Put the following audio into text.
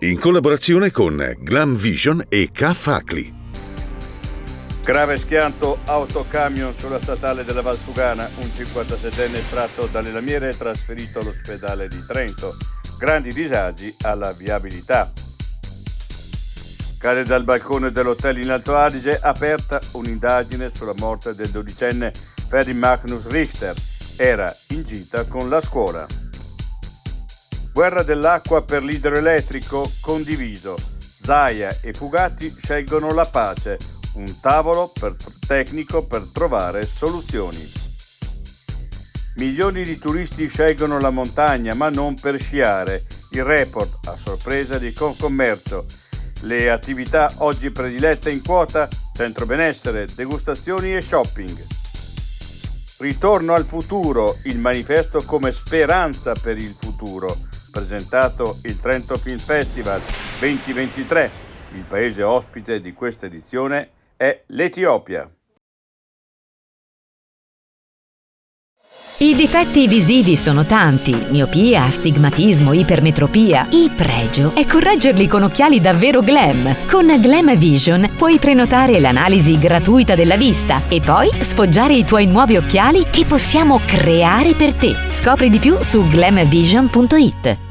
in collaborazione con Glam Vision e K-Facli. Grave schianto autocamion sulla statale della Valsugana, un 57enne estratto dalle lamiere e trasferito all'ospedale di Trento. Grandi disagi alla viabilità. Cade dal balcone dell'hotel in Alto Adige, aperta un'indagine sulla morte del 12enne Ferry Magnus Richter. Era in gita con la scuola. Guerra dell'acqua per l'idroelettrico, condiviso. Zaia e Fugatti scelgono la pace. Un tavolo tecnico per trovare soluzioni. Milioni di turisti scelgono la montagna, ma non per sciare. Il report a sorpresa di Confcommercio. Le attività oggi predilette in quota: centro benessere, degustazioni e shopping. Ritorno al futuro, il manifesto come speranza per il futuro. Presentato il Trento Film Festival 2023. Il paese ospite di questa edizione è l'Etiopia. I difetti visivi sono tanti: miopia, astigmatismo, ipermetropia. Il pregio è correggerli con occhiali davvero glam. Con Glam Vision puoi prenotare l'analisi gratuita della vista e poi sfoggiare i tuoi nuovi occhiali che possiamo creare per te. Scopri di più su glamvision.it.